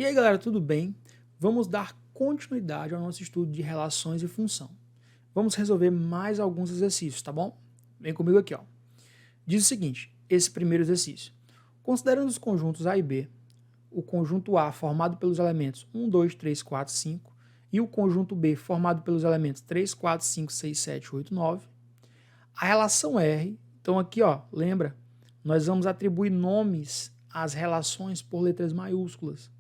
E aí, galera, tudo bem? Vamos dar continuidade ao nosso estudo de relações e função. Vamos resolver mais alguns exercícios, tá bom? Vem comigo aqui, ó. Diz o seguinte, esse primeiro exercício. Considerando os conjuntos A e B, o conjunto A formado pelos elementos 1, 2, 3, 4, 5 e o conjunto B formado pelos elementos 3, 4, 5, 6, 7, 8, 9, a relação R, então aqui, ó, lembra? Nós vamos atribuir nomes às relações por letras maiúsculas.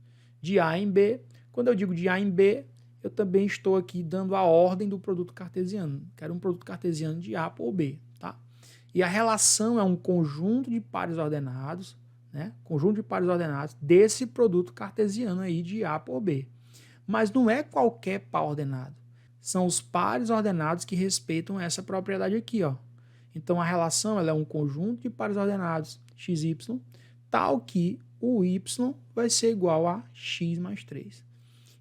De A em B, quando eu digo de A em B, eu também estou aqui dando a ordem do produto cartesiano. Quero um produto cartesiano de A por B, tá? E a relação é um conjunto de pares ordenados, né? Conjunto de pares ordenados desse produto cartesiano aí de A por B. Mas não é qualquer par ordenado. São os pares ordenados que respeitam essa propriedade aqui, ó. Então a relação ela é um conjunto de pares ordenados x, y, tal que o y vai ser igual a x mais 3.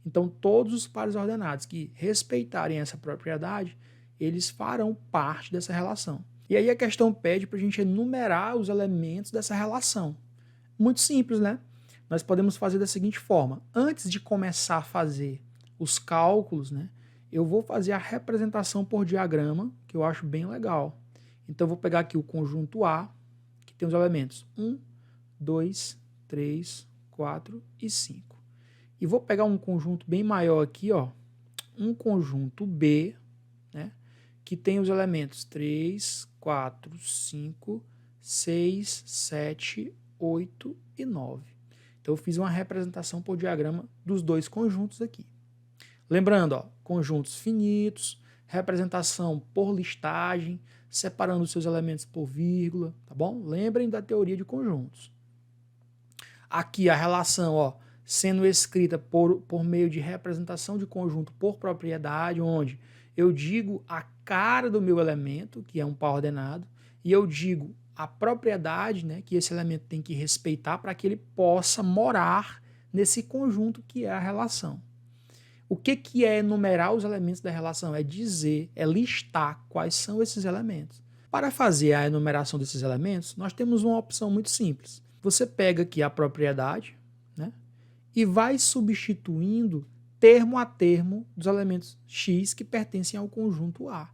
Então todos os pares ordenados que respeitarem essa propriedade, eles farão parte dessa relação. E aí a questão pede para a gente enumerar os elementos dessa relação. Muito simples, né? Nós podemos fazer da seguinte forma. Antes de começar a fazer os cálculos, né, eu vou fazer a representação por diagrama, que eu acho bem legal. Então eu vou pegar aqui o conjunto A, que tem os elementos 1, 2, 3, 4 e 5. E vou pegar um conjunto bem maior aqui, ó, um conjunto B, né, que tem os elementos 3, 4, 5, 6, 7, 8 e 9. Então eu fiz uma representação por diagrama dos dois conjuntos aqui. Lembrando, ó, conjuntos finitos, representação por listagem, separando os seus elementos por vírgula, tá bom? Lembrem da teoria de conjuntos. Aqui a relação, ó, sendo escrita por meio de representação de conjunto por propriedade, onde eu digo a cara do meu elemento, que é um par ordenado, e eu digo a propriedade, né, que esse elemento tem que respeitar para que ele possa morar nesse conjunto que é a relação. O que é enumerar os elementos da relação? É dizer, é listar quais são esses elementos. Para fazer a enumeração desses elementos, nós temos uma opção muito simples. Você pega aqui a propriedade, né, e vai substituindo termo a termo dos elementos x que pertencem ao conjunto A.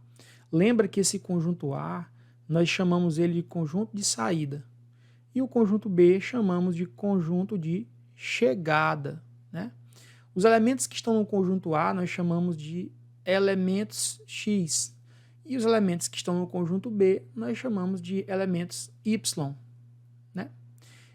Lembra que esse conjunto A, nós chamamos ele de conjunto de saída. E o conjunto B chamamos de conjunto de chegada, né? Os elementos que estão no conjunto A nós chamamos de elementos X. E os elementos que estão no conjunto B nós chamamos de elementos Y, né?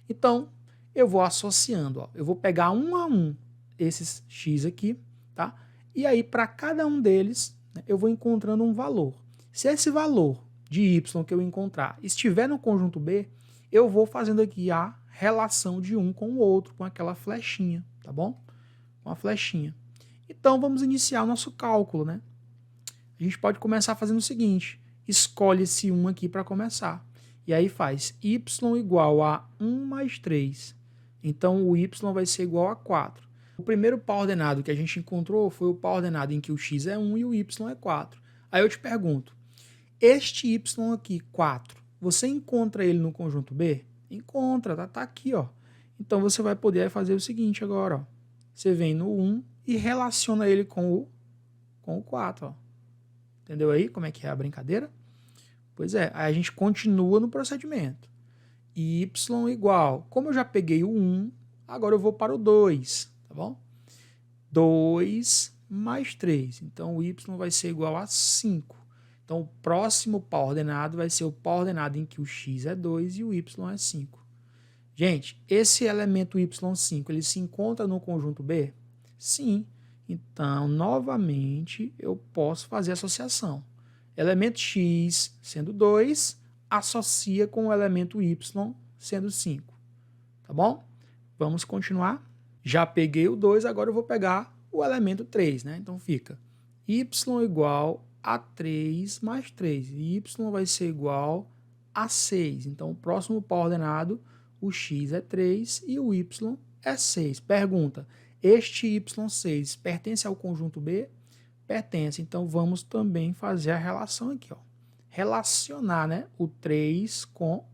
Então, eu vou associando, ó. Eu vou pegar um a um esses X aqui, tá? E aí, para cada um deles, né, eu vou encontrando um valor. Se esse valor de Y que eu encontrar estiver no conjunto B, eu vou fazendo aqui a relação de um com o outro, com aquela flechinha, tá bom? Com a flechinha. Então, vamos iniciar o nosso cálculo, né? A gente pode começar fazendo o seguinte, escolhe esse 1 aqui para começar. E aí faz y igual a 1 mais 3. Então, o y vai ser igual a 4. O primeiro par ordenado que a gente encontrou foi o par ordenado em que o x é 1 e o y é 4. Aí eu te pergunto, este y aqui, 4, você encontra ele no conjunto B? Encontra, tá aqui, ó. Então, você vai poder fazer o seguinte agora, ó. Você vem no 1 e relaciona ele com o 4, ó. Entendeu aí como é que é a brincadeira? Pois é, aí a gente continua no procedimento. Y igual, como eu já peguei o 1, agora eu vou para o 2, tá bom? 2 mais 3, então o y vai ser igual a 5. Então o próximo par ordenado vai ser o par ordenado em que o x é 2 e o y é 5. Gente, esse elemento y5, ele se encontra no conjunto B? Sim. Então, novamente, eu posso fazer associação. Elemento x sendo 2, associa com o elemento y sendo 5. Tá bom? Vamos continuar. Já peguei o 2, agora eu vou pegar o elemento 3, né? Então fica y igual a 3 mais 3. E y vai ser igual a 6. Então, o próximo par ordenado, o x é 3 e o y é 6. Pergunta, este y6 pertence ao conjunto B? Pertence. Então, vamos também fazer a relação aqui, ó. Relacionar, né, o 3 com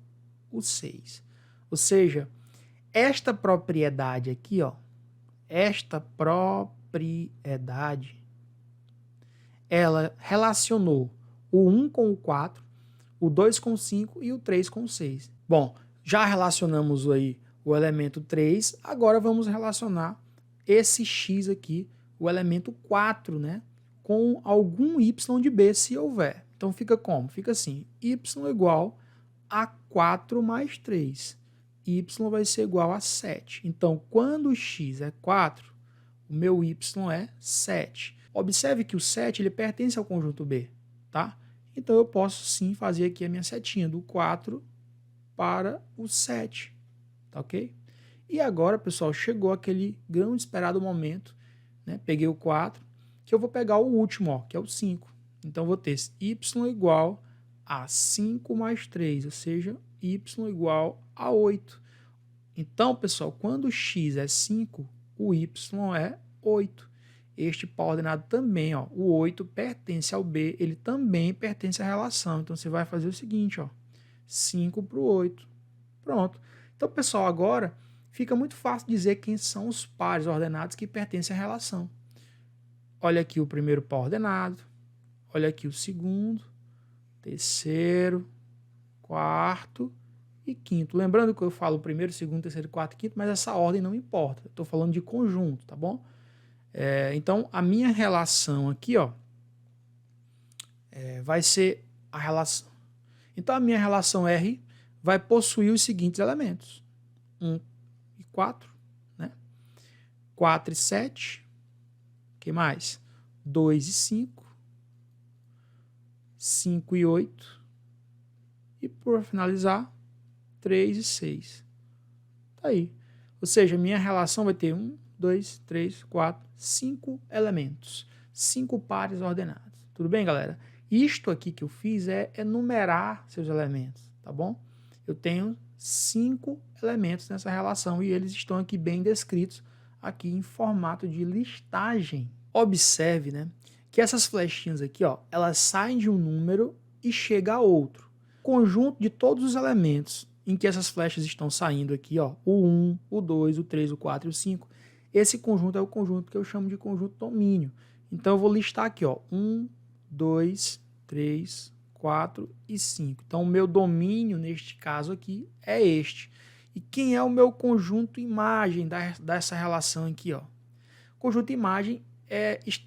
o 6. Ou seja, esta propriedade aqui, ó, esta propriedade, ela relacionou o 1 com o 4, o 2 com o 5 e o 3 com o 6. Bom, já relacionamos aí o elemento 3, agora vamos relacionar esse x aqui, o elemento 4, né, com algum y de b, se houver. Então fica como? Fica assim, y igual a 4 mais 3. Y vai ser igual a 7. Então, quando o x é 4, o meu y é 7. Observe que o 7 ele pertence ao conjunto B, tá? Então, eu posso sim fazer aqui a minha setinha do 4 para o 7, tá ok? E agora, pessoal, chegou aquele grão esperado momento, né? Peguei o 4, que eu vou pegar o último, ó, que é o 5. Então, eu vou ter y igual a 5 mais 3, ou seja, y igual a 8. Então, pessoal, quando o x é 5, o y é 8. Este par ordenado também, ó, o 8 pertence ao B, ele também pertence à relação. Então, você vai fazer o seguinte, ó, 5 para o 8. Pronto. Então, pessoal, agora fica muito fácil dizer quem são os pares ordenados que pertencem à relação. Olha aqui o primeiro par ordenado, olha aqui o segundo, terceiro, quarto e quinto. Lembrando que eu falo primeiro, segundo, terceiro, quarto e quinto, mas essa ordem não importa. Estou falando de conjunto, tá bom? Então, a minha relação aqui, ó, vai ser a relação. Então, a minha relação R vai possuir os seguintes elementos. 1 e 4, né? 4 e 7. O que mais? 2 e 5. 5 e 8. E, por finalizar, 3 e 6. Tá aí. Ou seja, a minha relação vai ter 1, 2, 3, 4, 5 elementos. 5 pares ordenados. Tudo bem, galera? Isto aqui que eu fiz é numerar seus elementos, tá bom? Eu tenho 5 elementos nessa relação e eles estão aqui bem descritos aqui em formato de listagem. Observe, né, que essas flechinhas aqui, ó, elas saem de um número e chegam a outro. Conjunto de todos os elementos em que essas flechas estão saindo aqui, ó, o 1, o 2, o 3, o 4 e o 5, esse conjunto é o conjunto que eu chamo de conjunto domínio. Então eu vou listar aqui, ó, 1, 2, 3, 4 e 5. Então o meu domínio neste caso aqui é este. E quem é o meu conjunto imagem dessa relação aqui, ó? O conjunto imagem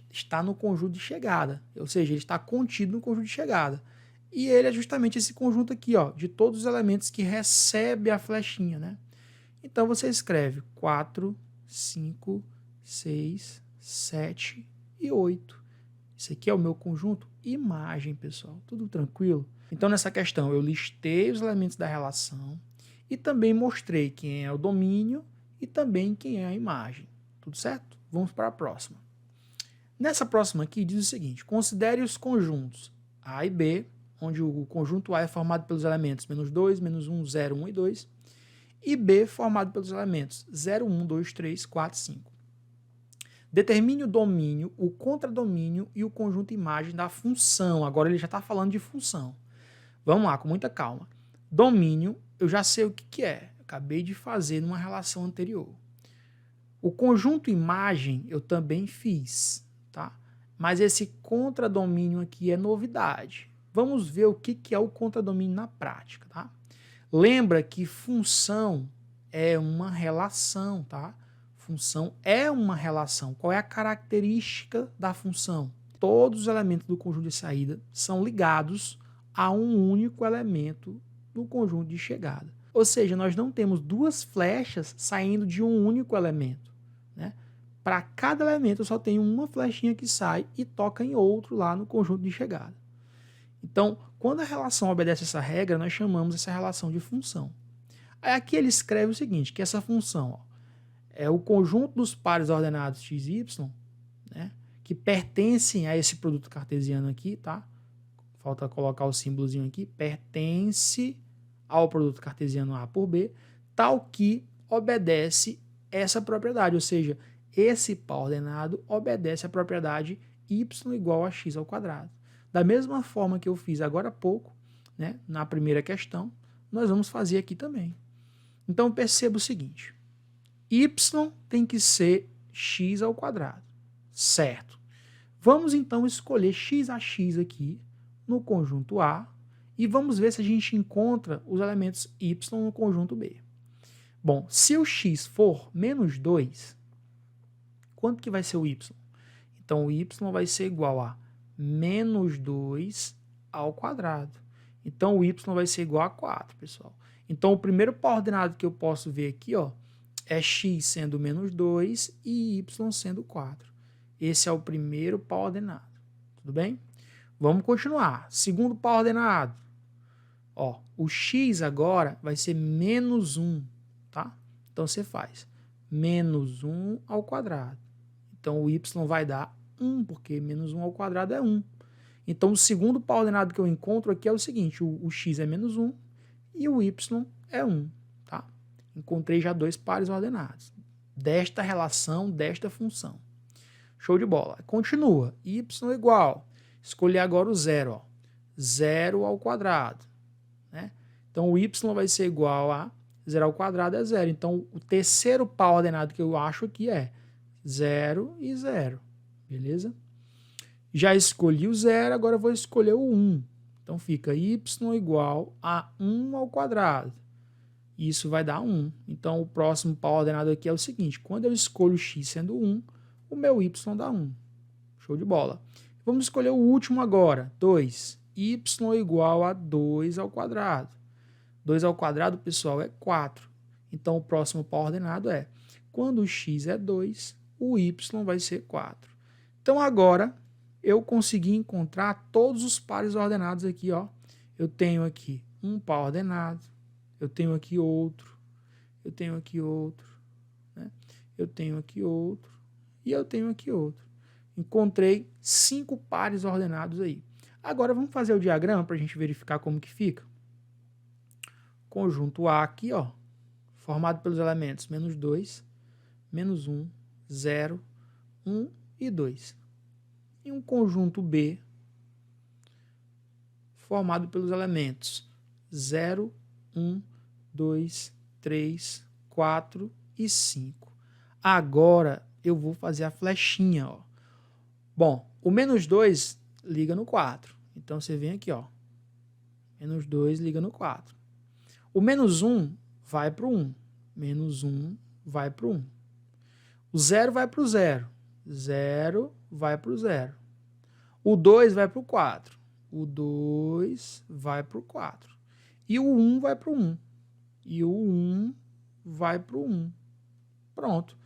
está no conjunto de chegada, ou seja, ele está contido no conjunto de chegada. E ele é justamente esse conjunto aqui, ó, de todos os elementos que recebe a flechinha, né? Então você escreve 4, 5, 6, 7 e 8. Isso aqui é o meu conjunto imagem, pessoal. Tudo tranquilo? Então, nessa questão, eu listei os elementos da relação e também mostrei quem é o domínio e também quem é a imagem. Tudo certo? Vamos para a próxima. Nessa próxima aqui, diz o seguinte: considere os conjuntos A e B, onde o conjunto A é formado pelos elementos -2, -1, 0, 1 e 2, e B formado pelos elementos 0, 1, 2, 3, 4, 5. Determine o domínio, o contradomínio e o conjunto imagem da função. Agora ele já está falando de função. Vamos lá, com muita calma. Domínio, eu já sei o que é. Acabei de fazer numa relação anterior. O conjunto imagem eu também fiz, tá? Mas esse contradomínio aqui é novidade. Vamos ver o que é o contradomínio na prática, tá? Lembra que função é uma relação, tá? Função é uma relação. Qual é a característica da função? Todos os elementos do conjunto de saída são ligados a um único elemento do conjunto de chegada. Ou seja, nós não temos duas flechas saindo de um único elemento, né? Para cada elemento eu só tenho uma flechinha que sai e toca em outro lá no conjunto de chegada. Então, quando a relação obedece essa regra, nós chamamos essa relação de função. Aí aqui ele escreve o seguinte, que essa função, ó, é o conjunto dos pares ordenados x e y, né, que pertencem a esse produto cartesiano aqui, tá? Falta colocar o símbolozinho aqui, pertence ao produto cartesiano A por B, tal que obedece essa propriedade, ou seja, esse par ordenado obedece à propriedade y igual a x ao quadrado. Da mesma forma que eu fiz agora há pouco, né, na primeira questão, nós vamos fazer aqui também. Então perceba o seguinte, y tem que ser x ao quadrado. Certo. Vamos então escolher x a x aqui no conjunto A e vamos ver se a gente encontra os elementos y no conjunto B. Bom, se o x for menos 2, quanto que vai ser o y? Então, o y vai ser igual a menos 2 ao quadrado. Então, o y vai ser igual a 4, pessoal. Então, o primeiro par ordenado que eu posso ver aqui, ó, é x sendo menos 2 e y sendo 4. Esse é o primeiro par ordenado. Tudo bem? Vamos continuar. Segundo par ordenado. Ó, o x agora vai ser menos 1, tá? Então, você faz menos 1 ao quadrado. Então, o y vai dar 1, porque menos 1 ao quadrado é 1. Então, o segundo par ordenado que eu encontro aqui é o seguinte, o x é menos 1 e o y é 1, tá? Encontrei já dois pares ordenados desta relação, desta função. Show de bola. Continua. Y igual. Escolher agora o zero, ó. 0 ao quadrado, né? Então, o y vai ser igual a 0 ao quadrado é 0. Então, o terceiro par ordenado que eu acho aqui é 0 e 0. Beleza? Já escolhi o 0, agora eu vou escolher o 1. Então, fica y igual a 1 ao quadrado. Isso vai dar 1. Então, o próximo par ordenado aqui é o seguinte. Quando eu escolho x sendo 1, o meu y dá 1. Show de bola. Vamos escolher o último agora. 2. Y igual a 2 ao quadrado. 2 ao quadrado, pessoal, é 4. Então, o próximo par ordenado é, quando o x é 2, o y vai ser 4. Então, agora, eu consegui encontrar todos os pares ordenados aqui, ó. Eu tenho aqui um par ordenado, eu tenho aqui outro, eu tenho aqui outro, né? Eu tenho aqui outro e eu tenho aqui outro. Encontrei 5 pares ordenados aí. Agora, vamos fazer o diagrama para a gente verificar como que fica. Conjunto A aqui, ó, formado pelos elementos menos 2, menos 1, 0, 1 e 2. E um conjunto B formado pelos elementos 0, 1, 2, 3, 4 e 5. Agora eu vou fazer a flechinha, ó. Bom, o menos 2 liga no 4. Então você vem aqui, ó. Menos 2 liga no 4. O menos 1 vai para o 1. Menos 1 vai para o 1. O 0 vai para o 0. 0 vai para o 0. O 2 vai para o 4. O 2 vai para o 4. E o 1 vai para o 1. E o 1 vai para o 1. Pronto.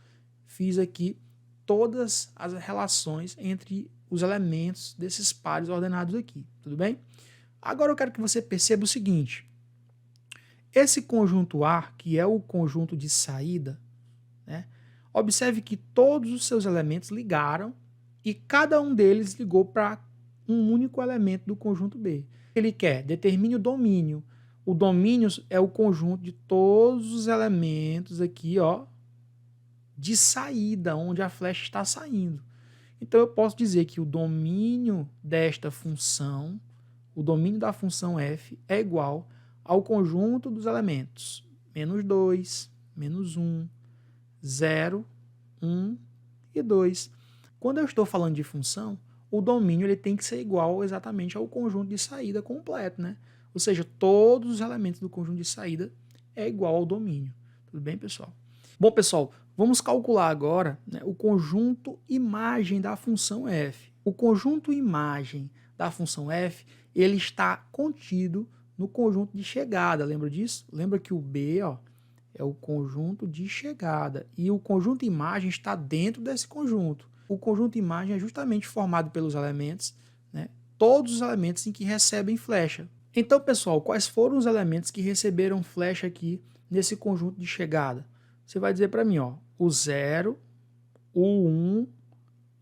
Fiz aqui todas as relações entre os elementos desses pares ordenados aqui. Tudo bem? Agora eu quero que você perceba o seguinte. Esse conjunto A, que é o conjunto de saída, né? Observe que todos os seus elementos ligaram e cada um deles ligou para um único elemento do conjunto B. Ele quer, determine o domínio. O domínio é o conjunto de todos os elementos aqui, ó, de saída, onde a flecha está saindo. Então, eu posso dizer que o domínio desta função, o domínio da função f, é igual ao conjunto dos elementos menos 2, menos 1, 0, 1 e 2. Quando eu estou falando de função, o domínio ele tem que ser igual exatamente ao conjunto de saída completo, né? Ou seja, todos os elementos do conjunto de saída é igual ao domínio. Tudo bem, pessoal? Bom, pessoal, vamos calcular agora, né, o conjunto imagem da função f. O conjunto imagem da função f, ele está contido no conjunto de chegada, lembra disso? Lembra que o B, ó, é o conjunto de chegada e o conjunto imagem está dentro desse conjunto. O conjunto imagem é justamente formado pelos elementos, né, todos os elementos em que recebem flecha. Então, pessoal, quais foram os elementos que receberam flecha aqui nesse conjunto de chegada? Você vai dizer para mim, ó, o 0, o 1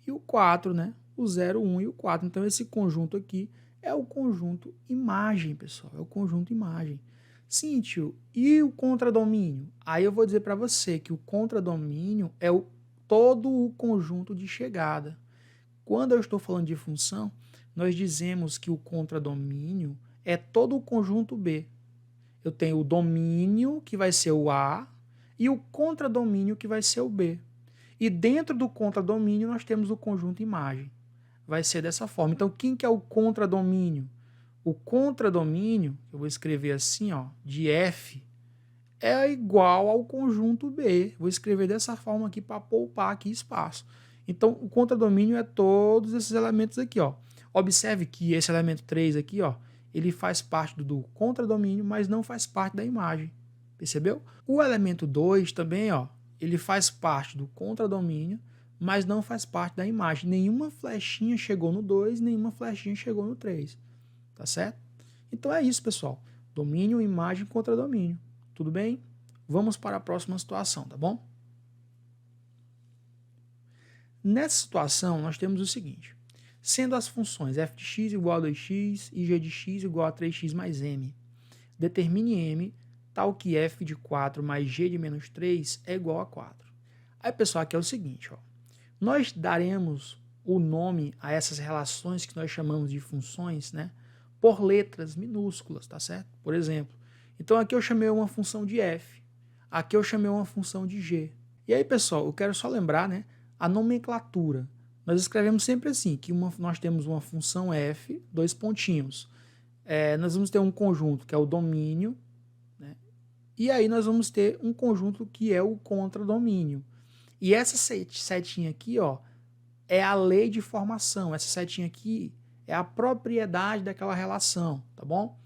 e o 4, né? O 0, o 1 e o 4. Então, esse conjunto aqui é o conjunto imagem, pessoal. É o conjunto imagem. Sim, tio, e o contradomínio? Aí eu vou dizer para você que o contradomínio é todo o conjunto de chegada. Quando eu estou falando de função, nós dizemos que o contradomínio é todo o conjunto B. Eu tenho o domínio, que vai ser o A, e o contradomínio, que vai ser o B. E dentro do contradomínio nós temos o conjunto imagem. Vai ser dessa forma. Então, quem que é o contradomínio? O contradomínio, eu vou escrever assim, ó, de F, é igual ao conjunto B. Vou escrever dessa forma aqui para poupar aqui espaço. Então, o contradomínio é todos esses elementos aqui, ó. Observe que esse elemento 3 aqui, ó, ele faz parte do contradomínio, mas não faz parte da imagem. Percebeu? O elemento 2 também, ó, ele faz parte do contradomínio, mas não faz parte da imagem. Nenhuma flechinha chegou no 2, nenhuma flechinha chegou no 3. Tá certo? Então é isso, pessoal. Domínio, imagem, contradomínio. Tudo bem? Vamos para a próxima situação, tá bom? Nessa situação, nós temos o seguinte. Sendo as funções f de x igual a 2x e g de x igual a 3x mais m, determine m tal que f de 4 mais g de menos 3 é igual a 4. Aí, pessoal, aqui é o seguinte, ó. Nós daremos o nome a essas relações que nós chamamos de funções, né, por letras minúsculas, tá certo? Por exemplo, então aqui eu chamei uma função de f, aqui eu chamei uma função de g. E aí, pessoal, eu quero só lembrar, né, a nomenclatura. Nós escrevemos sempre assim, que nós temos uma função f, dois pontinhos. Nós vamos ter um conjunto que é o domínio, né, e aí nós vamos ter um conjunto que é o contradomínio. E essa setinha aqui, ó, é a lei de formação. Essa setinha aqui é a propriedade daquela relação, tá bom?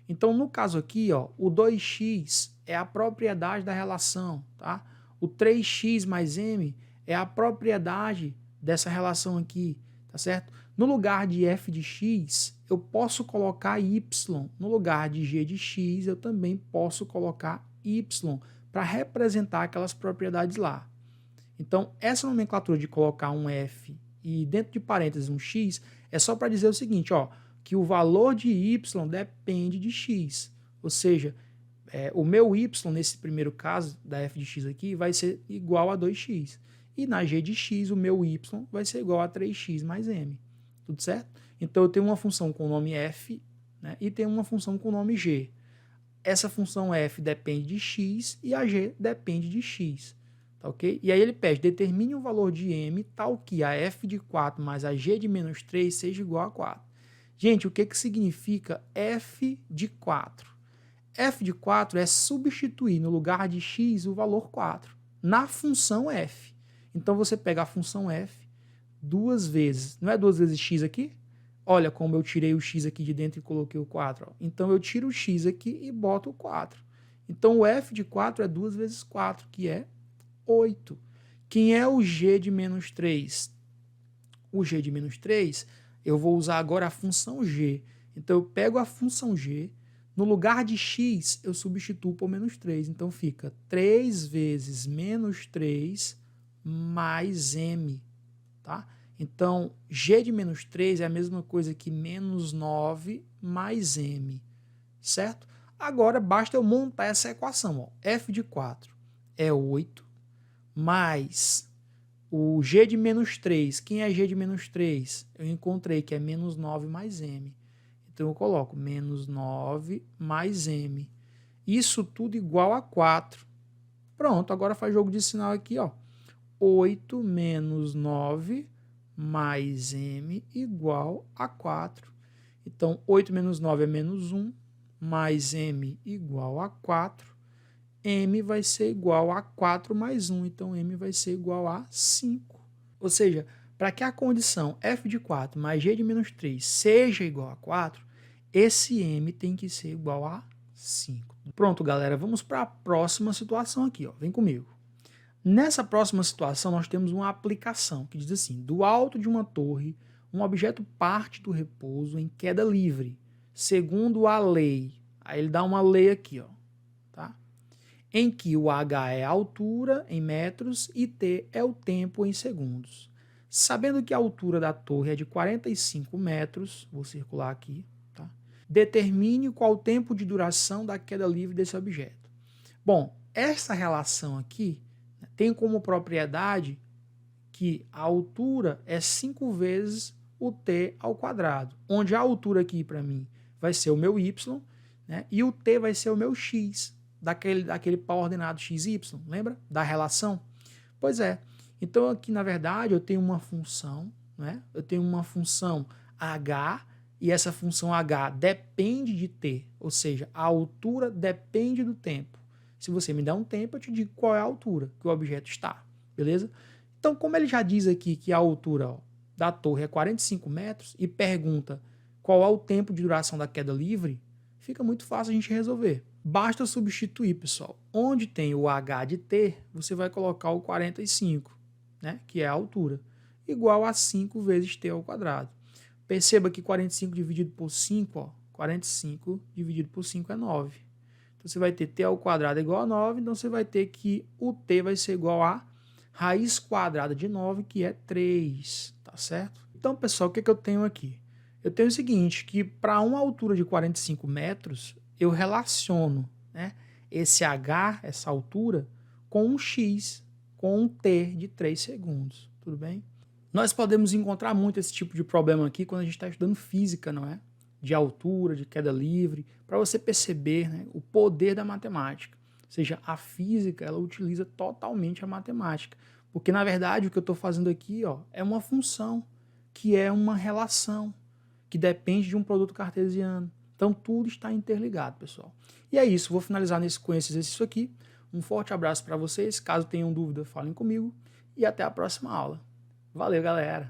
Então, no caso aqui, ó, o 2x é a propriedade da relação, tá? O 3x mais m é a propriedade dessa relação aqui, tá certo? No lugar de f de x, eu posso colocar y. No lugar de g de x, eu também posso colocar y para representar aquelas propriedades lá. Então, essa nomenclatura de colocar um f e dentro de parênteses um x é só para dizer o seguinte, ó, que o valor de y depende de x. Ou seja, o meu y, nesse primeiro caso da f de x aqui, vai ser igual a 2x. E na g de x, o meu y vai ser igual a 3x mais m. Tudo certo? Então, eu tenho uma função com o nome f, né, e tenho uma função com o nome g. Essa função f depende de x e a g depende de x. Tá, ok? E aí ele pede, determine o valor de m tal que a f de 4 mais a g de menos 3 seja igual a 4. Gente, o que significa f de 4? F de 4 é substituir no lugar de x o valor 4 na função f. Então você pega a função f duas vezes, não é duas vezes x aqui? Olha como eu tirei o x aqui de dentro e coloquei o 4. Ó. Então eu tiro o x aqui e boto o 4. Então o f de 4 é 2 vezes 4, que é 8. Quem é o g de menos 3? O g de menos 3, eu vou usar agora a função g. Então eu pego a função g, no lugar de x eu substituo por menos 3. Então fica 3 vezes menos 3 mais m. Tá? Então g de menos 3 é a mesma coisa que menos 9 mais m. Certo? Agora basta eu montar essa equação. Ó. F de 4 é 8 mais o g de menos 3. Quem é g de menos 3? Eu encontrei que é menos 9 mais m. Então eu coloco menos 9 mais m. Isso tudo igual a 4. Pronto, agora faz jogo de sinal aqui, ó. 8 menos 9 mais m igual a 4. Então 8 menos 9 é menos 1, mais m igual a 4. M vai ser igual a 4 mais 1, então M vai ser igual a 5. Ou seja, para que a condição f de 4 mais g de menos 3 seja igual a 4, esse M tem que ser igual a 5. Pronto, galera, vamos para a próxima situação aqui, ó. Vem comigo. Nessa próxima situação, nós temos uma aplicação que diz assim, do alto de uma torre, um objeto parte do repouso em queda livre, segundo a lei. Aí ele dá uma lei aqui, ó. Em que o h é a altura em metros e t é o tempo em segundos. Sabendo que a altura da torre é de 45 metros, vou circular aqui, tá? Determine qual o tempo de duração da queda livre desse objeto. Bom, essa relação aqui, né, tem como propriedade que a altura é 5 vezes o t ao quadrado, onde a altura aqui para mim vai ser o meu y, né, e o t vai ser o meu x, daquele pau ordenado XY, lembra? Da relação? Pois é. Então aqui, na verdade, eu tenho uma função, né? Eu tenho uma função h, e essa função h depende de t, ou seja, a altura depende do tempo. Se você me der um tempo, eu te digo qual é a altura que o objeto está, beleza? Então, como ele já diz aqui que a altura, ó, da torre é 45 metros e pergunta qual é o tempo de duração da queda livre, fica muito fácil a gente resolver. Basta substituir, pessoal. Onde tem o h de t, você vai colocar o 45, né, que é a altura, igual a 5 vezes t ao quadrado. Perceba que 45 dividido por 5, ó, 45 dividido por 5 é 9. Então você vai ter t ao quadrado igual a 9, então você vai ter que o t vai ser igual a raiz quadrada de 9, que é 3, tá certo? Então, pessoal, o que eu tenho aqui? Eu tenho o seguinte, que para uma altura de 45 metros, eu relaciono, né, esse h, essa altura, com um x, com um t de 3 segundos, tudo bem? Nós podemos encontrar muito esse tipo de problema aqui quando a gente está estudando física, não é? De altura, de queda livre, para você perceber, né, o poder da matemática. Ou seja, a física, ela utiliza totalmente a matemática. Porque, na verdade, o que eu estou fazendo aqui, ó, é uma função, que é uma relação, que depende de um produto cartesiano. Então, tudo está interligado, pessoal. E é isso, vou finalizar com esse exercício aqui. Um forte abraço para vocês. Caso tenham dúvida, falem comigo. E até a próxima aula. Valeu, galera!